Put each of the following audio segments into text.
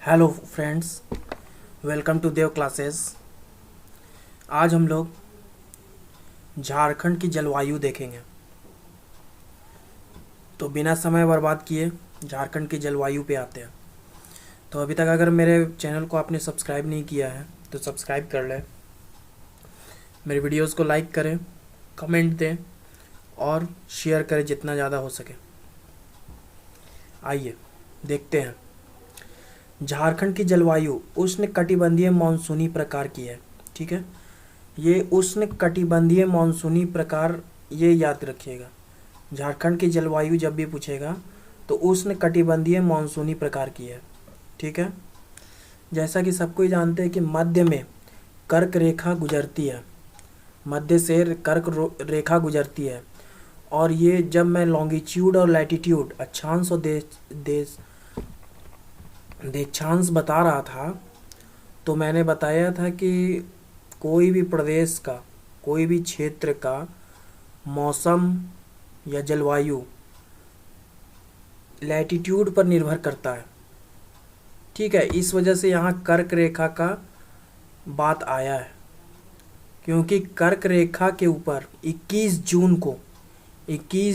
Hello friends, welcome to Dev classes. आज हम लोग झारखंड की जलवायु देखेंगे। तो बिना समय बर्बाद किए झारखंड की जलवायु पे आते हैं। तो अभी तक अगर मेरे चैनल को आपने सब्सक्राइब नहीं किया है तो सब्सक्राइब कर लें, मेरे वीडियोस को लाइक करें, कमेंट दें और शेयर करें जितना ज़्यादा हो सके। आइए देखते हैं। झारखंड की जलवायु उष्ण कटिबंधीय मानसूनी प्रकार की है। ठीक है, ये उष्ण कटिबंधीय मानसूनी प्रकार, ये याद रखिएगा। झारखंड की जलवायु जब भी पूछेगा तो उष्ण कटिबंधीय मानसूनी प्रकार की है। ठीक है, जैसा कि सबको ही जानते हैं कि मध्य में कर्क रेखा गुजरती है, मध्य से कर्क रेखा गुजरती है। और ये जब मैं लॉन्गिट्यूड और लैटिट्यूड, अक्षांश और देशांश बता रहा था तो मैंने बताया था कि कोई भी प्रदेश का, कोई भी क्षेत्र का मौसम या जलवायु लैटिट्यूड पर निर्भर करता है। ठीक है, इस वजह से यहाँ कर्क रेखा का बात आया है, क्योंकि कर्क रेखा के ऊपर 21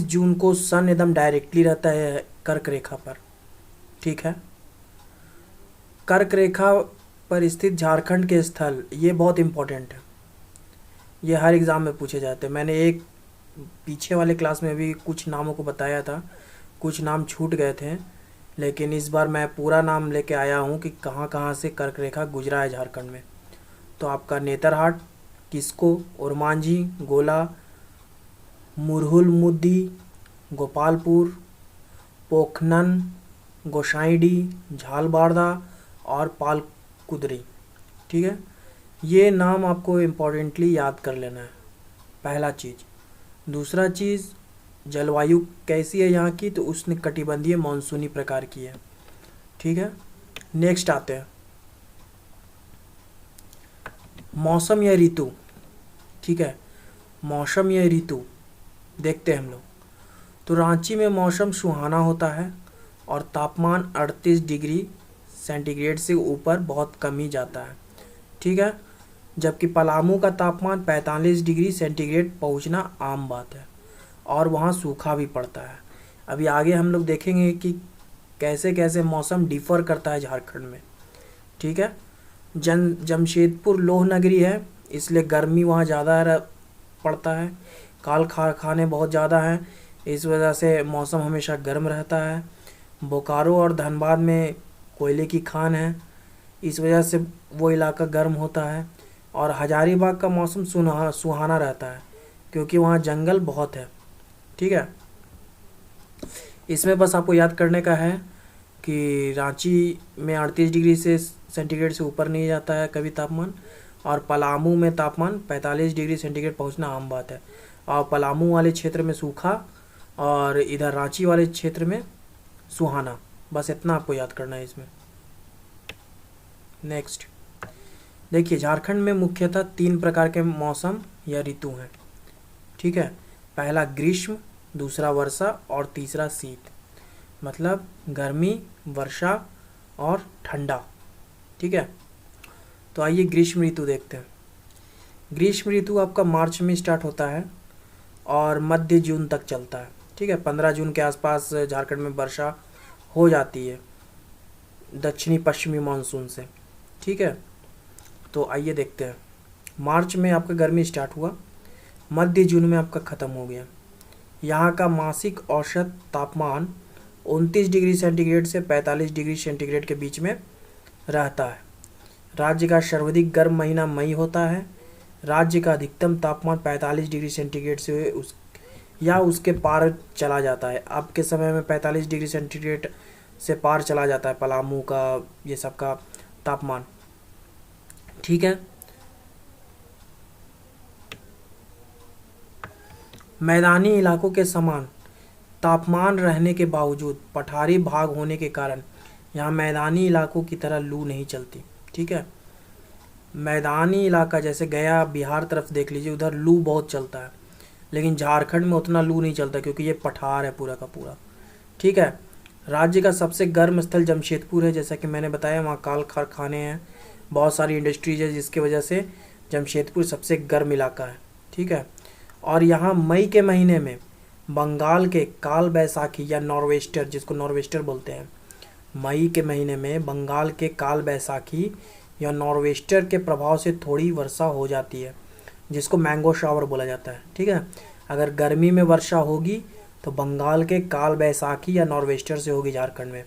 जून को सन एकदम डायरेक्टली रहता है कर्क रेखा पर। ठीक है, कर्क रेखा पर स्थित झारखंड के स्थल ये बहुत इम्पोर्टेंट है, ये हर एग्ज़ाम में पूछे जाते हैं। मैंने एक पीछे वाले क्लास में भी कुछ नामों को बताया था, कुछ नाम छूट गए थे, लेकिन इस बार मैं पूरा नाम लेके आया हूँ कि कहाँ कहाँ से कर्क रेखा गुजरा है झारखंड में। तो आपका नेतरहाट, किस्को, ओरमांझी, गोला, मुरहुल-मुद्दी, गोपालपुर, पोखनन, गोसाइंडी, झालबाड़दा और पालकुदरी। ठीक है, ये नाम आपको इम्पोर्टेंटली याद कर लेना है, पहला चीज़। दूसरा चीज़, जलवायु कैसी है यहाँ की, तो उष्ण कटिबंधीय मानसूनी प्रकार की है। ठीक है, नेक्स्ट आते हैं मौसम या ऋतु। ठीक है, मौसम या ऋतु देखते हैं हम लोग। तो रांची में मौसम सुहाना होता है और तापमान 38 डिग्री सेंटीग्रेड से ऊपर बहुत कम ही जाता है। ठीक है, जबकि पलामू का तापमान 45 डिग्री सेंटीग्रेड पहुंचना आम बात है और वहाँ सूखा भी पड़ता है। अभी आगे हम लोग देखेंगे कि कैसे कैसे मौसम डिफ़र करता है झारखंड में। ठीक है, जमशेदपुर लोह नगरी है, इसलिए गर्मी वहाँ ज़्यादा पड़ता है। काल कारखाने बहुत ज़्यादा हैं, इस वजह से मौसम हमेशा गर्म रहता है। बोकारो और धनबाद में कोयले की खान है, इस वजह से वो इलाका गर्म होता है। और हजारीबाग का मौसम सुहाना रहता है, क्योंकि वहाँ जंगल बहुत है। ठीक है, इसमें बस आपको याद करने का है कि रांची में 38 डिग्री से सेंटीग्रेड से ऊपर नहीं जाता है कभी तापमान, और पलामू में तापमान 45 डिग्री सेंटीग्रेड पहुंचना आम बात है। और पलामू वाले क्षेत्र में सूखा और इधर रांची वाले क्षेत्र में सुहाना, बस इतना आपको याद करना है इसमें। नेक्स्ट देखिए, झारखंड में मुख्यतः 3 प्रकार के मौसम या ऋतु हैं। ठीक है, पहला ग्रीष्म, दूसरा वर्षा और तीसरा शीत, मतलब गर्मी, वर्षा और ठंडा। ठीक है, तो आइए ग्रीष्म ऋतु देखते हैं। ग्रीष्म ऋतु आपका मार्च में स्टार्ट होता है और मध्य जून तक चलता है। ठीक है, 15 जून के आसपास झारखंड में वर्षा हो जाती है दक्षिणी पश्चिमी मानसून से। ठीक है, तो आइए देखते हैं। मार्च में आपका गर्मी स्टार्ट हुआ, मध्य जून में आपका ख़त्म हो गया। यहाँ का मासिक औसत तापमान 29 डिग्री सेंटीग्रेड से 45 डिग्री सेंटीग्रेड के बीच में रहता है। राज्य का सर्वाधिक गर्म महीना मई होता है। राज्य का अधिकतम तापमान 45 डिग्री सेंटीग्रेड से उसके पार चला जाता है। अब के समय में 45 डिग्री सेंटीग्रेड से पार चला जाता है पलामू का, ये सब का तापमान। ठीक है, मैदानी इलाकों के समान तापमान रहने के बावजूद पठारी भाग होने के कारण यहाँ मैदानी इलाकों की तरह लू नहीं चलती। ठीक है, मैदानी इलाका जैसे गया बिहार तरफ देख लीजिए, उधर लू बहुत चलता है, लेकिन झारखंड में उतना लू नहीं चलता क्योंकि ये पठार है पूरा का पूरा। ठीक है, राज्य का सबसे गर्म स्थल जमशेदपुर है, जैसा कि मैंने बताया, वहाँ काल कारखाने हैं, बहुत सारी इंडस्ट्रीज है, जिसकी वजह से जमशेदपुर सबसे गर्म इलाका है। ठीक है। और यहाँ मई के महीने में बंगाल के काल बैसाखी या नॉर्वेस्टर, जिसको नॉर्वेस्टर बोलते हैं, मई के महीने में बंगाल के काल बैसाखी या नॉर्वेस्टर के प्रभाव से थोड़ी वर्षा हो जाती है, जिसको मैंगो शावर बोला जाता है। ठीक है। अगर गर्मी में वर्षा होगी तो बंगाल के काल बैसाखी या नॉर्वेस्टर से होगी झारखंड में,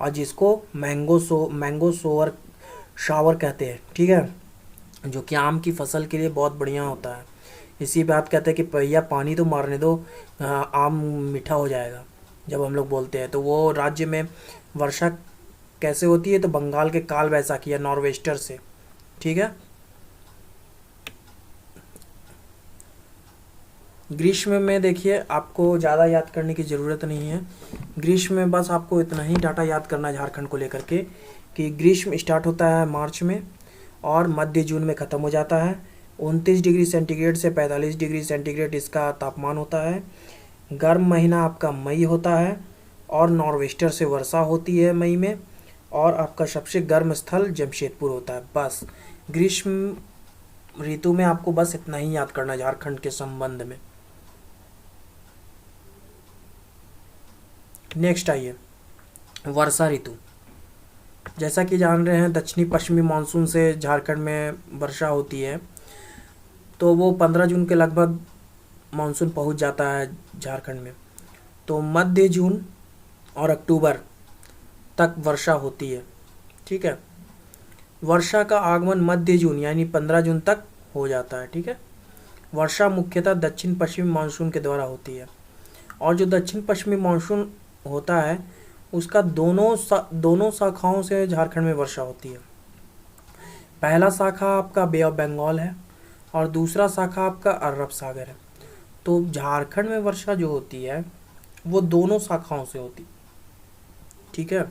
और जिसको मैंगो शावर कहते हैं। ठीक है। जो कि आम की फसल के लिए बहुत बढ़िया होता है। इसी बात कहते हैं कि भैया पानी तो मारने दो, आम मीठा हो जाएगा, जब हम लोग बोलते हैं। तो वो राज्य में वर्षा कैसे होती है, तो बंगाल के काल बैसाखी या नॉर्वेस्टर से। ठीक है। ग्रीष्म में देखिए, आपको ज़्यादा याद करने की ज़रूरत नहीं है। ग्रीष्म में बस आपको इतना ही डाटा याद करना है झारखंड को लेकर के, कि ग्रीष्म स्टार्ट होता है मार्च में और मध्य जून में ख़त्म हो जाता है। 29 डिग्री सेंटीग्रेड से 45 डिग्री सेंटीग्रेड इसका तापमान होता है। गर्म महीना आपका मई होता है और नॉर्वेस्टर से वर्षा होती है मई में, और आपका सबसे गर्म स्थल जमशेदपुर होता है। बस ग्रीष्म ऋतु में आपको बस इतना ही याद करना है झारखंड के संबंध में। नेक्स्ट आइए, वर्षा ऋतु। जैसा कि जान रहे हैं, दक्षिणी पश्चिमी मानसून से झारखंड में वर्षा होती है, तो वो 15 जून के लगभग मानसून पहुंच जाता है झारखंड में। तो मध्य जून और अक्टूबर तक वर्षा होती है। ठीक है। वर्षा का आगमन मध्य जून यानी 15 जून तक हो जाता है। ठीक है। वर्षा मुख्यतः दक्षिण पश्चिमी मानसून के द्वारा होती है, और जो दक्षिण पश्चिमी मानसून होता है उसका दोनों शाखाओं से झारखंड में वर्षा होती है। पहला शाखा आपका बे ऑफ बंगाल है और दूसरा शाखा आपका अरब सागर है। तो झारखंड में वर्षा जो होती है वो दोनों शाखाओं से होती है। ठीक है।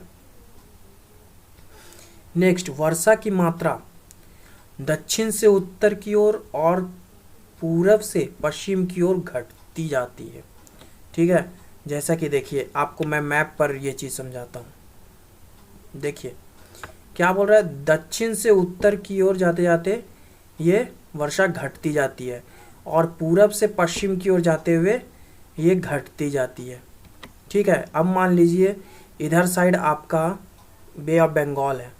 नेक्स्ट, वर्षा की मात्रा दक्षिण से उत्तर की ओर और पूरब से पश्चिम की ओर घटती जाती है। ठीक है। जैसा कि देखिए, आपको मैं मैप पर ये चीज़ समझाता हूँ। देखिए क्या बोल रहा है, दक्षिण से उत्तर की ओर जाते जाते ये वर्षा घटती जाती है, और पूरब से पश्चिम की ओर जाते हुए ये घटती जाती है। ठीक है। अब मान लीजिए इधर साइड आपका बे ऑफ बंगाल है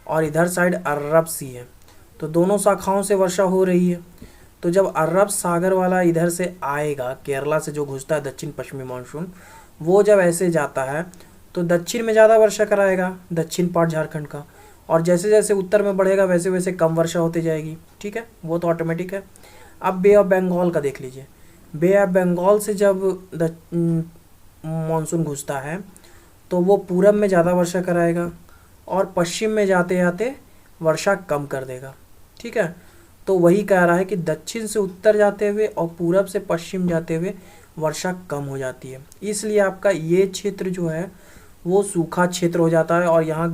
और इधर साइड अरब सी है, तो दोनों शाखाओं से वर्षा हो रही है। तो जब अरब सागर वाला इधर से आएगा, केरला से जो घुसता है दक्षिण पश्चिमी मानसून, वो जब ऐसे जाता है तो दक्षिण में ज़्यादा वर्षा कराएगा, दक्षिण पार्ट झारखंड का, और जैसे जैसे उत्तर में बढ़ेगा वैसे वैसे कम वर्षा होती जाएगी। ठीक है। वो तो ऑटोमेटिक है। अब बे ऑफ बंगाल का देख लीजिए। बे ऑफ बंगाल से जब मानसून घुसता है तो वो पूरब में ज़्यादा वर्षा कराएगा और पश्चिम में जाते जाते वर्षा कम कर देगा। ठीक है। तो वही कह रहा है कि दक्षिण से उत्तर जाते हुए और पूरब से पश्चिम जाते हुए वर्षा कम हो जाती है। इसलिए आपका ये क्षेत्र जो है वो सूखा क्षेत्र हो जाता है, और यहाँ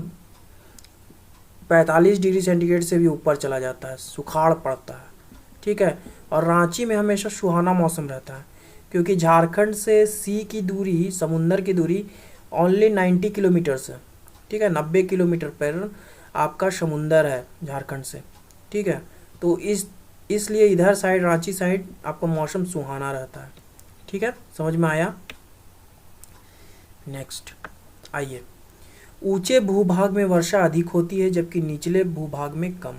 45 डिग्री सेंटीग्रेड से भी ऊपर चला जाता है, सुखाड़ पड़ता है। ठीक है। और रांची में हमेशा सुहाना मौसम रहता है, क्योंकि झारखंड से सी की दूरी, समुंदर की दूरी ओनली 90 किलोमीटर है। ठीक है। 90 किलोमीटर पर आपका समुंदर है झारखंड से। ठीक है। तो इसलिए इधर साइड, रांची साइड, आपका मौसम सुहाना रहता है। ठीक है। समझ में आया। नेक्स्ट आइए, ऊंचे भूभाग में वर्षा अधिक होती है जबकि निचले भूभाग में कम।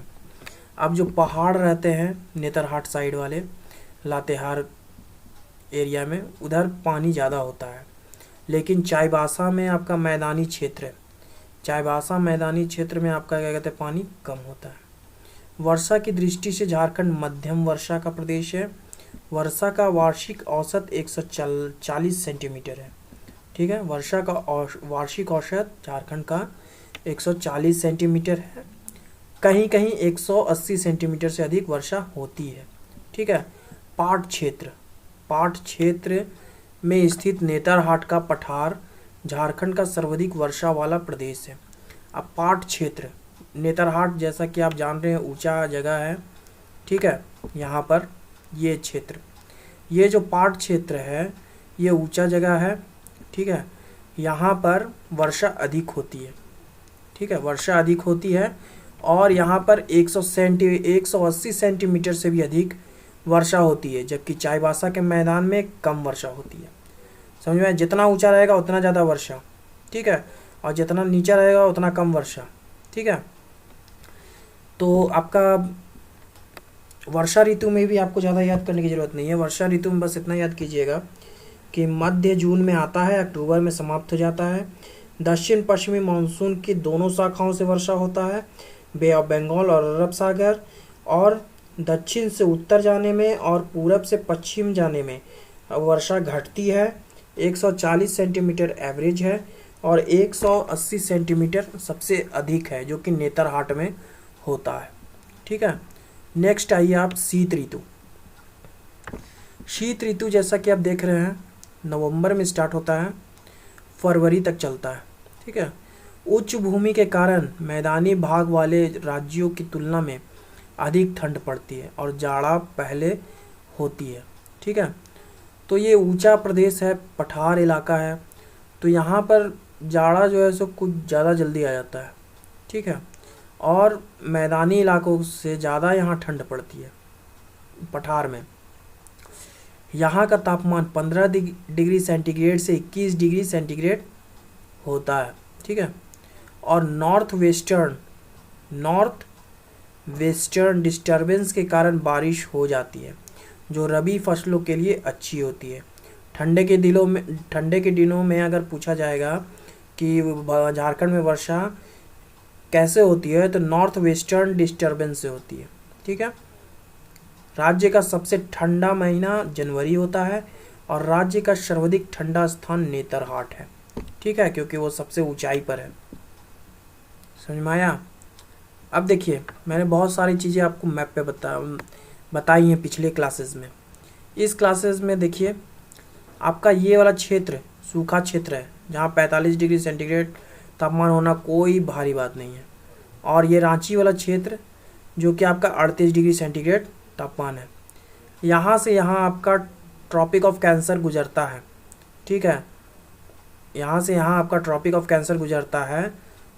अब जो पहाड़ रहते हैं नेतरहाट साइड वाले, लातेहार एरिया में, उधर पानी ज़्यादा होता है, लेकिन चाईबासा में आपका मैदानी क्षेत्र है, चाईबासा मैदानी क्षेत्र में आपका क्या कहते हैं, पानी कम होता है। वर्षा की दृष्टि से झारखंड मध्यम वर्षा का प्रदेश है। वर्षा का वार्षिक औसत 140 सेंटीमीटर है। ठीक है। वर्षा का वार्षिक औसत झारखंड का 140 सेंटीमीटर है। कहीं कहीं 180 सेंटीमीटर से अधिक वर्षा होती है। ठीक है। पाट क्षेत्र में स्थित नेतरहाट का पठार झारखंड का सर्वाधिक वर्षा वाला प्रदेश है। अब पाट क्षेत्र, नेतरहाट जैसा कि आप जान रहे हैं ऊंचा जगह है। ठीक है। यहाँ पर ये क्षेत्र, ये जो पाट क्षेत्र है ये ऊंचा जगह है। ठीक है। यहाँ पर वर्षा अधिक होती है। ठीक है, वर्षा अधिक होती है और यहाँ पर 180 सेंटीमीटर से भी अधिक वर्षा होती है, जबकि चाईबासा के मैदान में कम वर्षा होती है। समझ में? जितना ऊंचा रहेगा उतना ज़्यादा वर्षा, ठीक है, और जितना नीचा रहेगा उतना कम वर्षा। ठीक है, तो आपका वर्षा ऋतु में भी आपको ज़्यादा याद करने की ज़रूरत नहीं है। वर्षा ऋतु में बस इतना याद कीजिएगा कि मध्य जून में आता है, अक्टूबर में समाप्त हो जाता है। दक्षिण पश्चिमी मानसून की दोनों शाखाओं से वर्षा होता है, बे ऑफ बंगाल और अरब सागर, और दक्षिण से उत्तर जाने में और पूरब से पश्चिम जाने में वर्षा घटती है। 140 सेंटीमीटर एवरेज है और 180 सेंटीमीटर सबसे अधिक है, जो कि नेतरहाट में होता है। ठीक है, नेक्स्ट आइए आप शीत ऋतु। शीत ऋतु जैसा कि आप देख रहे हैं नवंबर में स्टार्ट होता है, फरवरी तक चलता है। ठीक है, उच्च भूमि के कारण मैदानी भाग वाले राज्यों की तुलना में अधिक ठंड पड़ती है और जाड़ा पहले होती है। ठीक है, तो ये ऊंचा प्रदेश है, पठार इलाका है, तो यहाँ पर जाड़ा जो है सो कुछ ज़्यादा जल्दी आ जाता है। ठीक है, और मैदानी इलाकों से ज़्यादा यहाँ ठंड पड़ती है पठार में। यहाँ का तापमान 15 डिग्री सेंटीग्रेड से 21 डिग्री सेंटीग्रेड होता है। ठीक है, और नॉर्थ वेस्टर्न डिस्टर्बेंस के कारण बारिश हो जाती है, जो रबी फसलों के लिए अच्छी होती है। ठंडे के दिनों में अगर पूछा जाएगा कि झारखंड में वर्षा कैसे होती है, तो नॉर्थ वेस्टर्न डिस्टर्बेंस से होती है। ठीक है, राज्य का सबसे ठंडा महीना जनवरी होता है और राज्य का सर्वाधिक ठंडा स्थान नेतरहाट है। ठीक है, क्योंकि वो सबसे ऊंचाई पर है। समझ में आया? अब देखिए, मैंने बहुत सारी चीज़ें आपको मैप पे बताई हैं पिछले क्लासेस में। इस क्लासेस में देखिए, आपका ये वाला क्षेत्र सूखा क्षेत्र है, जहाँ 45 डिग्री सेंटीग्रेड तापमान होना कोई भारी बात नहीं है। और ये रांची वाला क्षेत्र जो कि आपका 38 डिग्री सेंटीग्रेड तापमान है। यहाँ से यहाँ आपका ट्रॉपिक ऑफ कैंसर गुजरता है। ठीक है, यहाँ से यहाँ आपका ट्रॉपिक ऑफ कैंसर गुजरता है,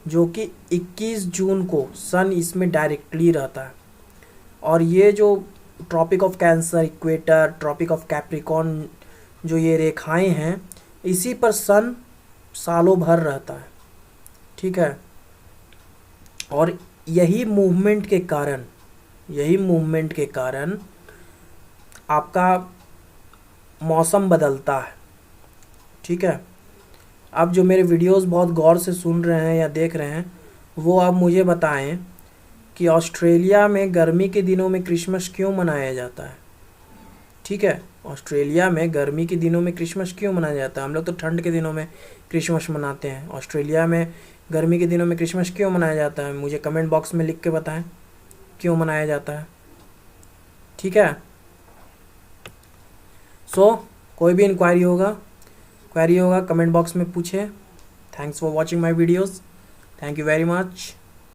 जो कि 21 जून को सन इसमें डायरेक्टली रहता है। और ये जो tropic of cancer, equator, tropic of capricorn, जो ये रेखाएं हैं, इसी पर सन सालों भर रहता है। ठीक है, और यही मूवमेंट के कारण आपका मौसम बदलता है। ठीक है, अब जो मेरे वीडियोस बहुत गौर से सुन रहे हैं या देख रहे हैं, वो आप मुझे बताएं कि ऑस्ट्रेलिया में गर्मी के दिनों में क्रिसमस क्यों मनाया जाता है। ठीक है, ऑस्ट्रेलिया में गर्मी के दिनों में क्रिसमस क्यों मनाया जाता है? हम लोग तो ठंड के दिनों में क्रिसमस मनाते हैं। ऑस्ट्रेलिया में गर्मी के दिनों में क्रिसमस क्यों मनाया जाता है? मुझे कमेंट बॉक्स में लिख के बताएं क्यों मनाया जाता है। ठीक है, कोई भी क्वेरी होगा कमेंट बॉक्स में पूछें। Thanks for watching my videos. Thank you very much.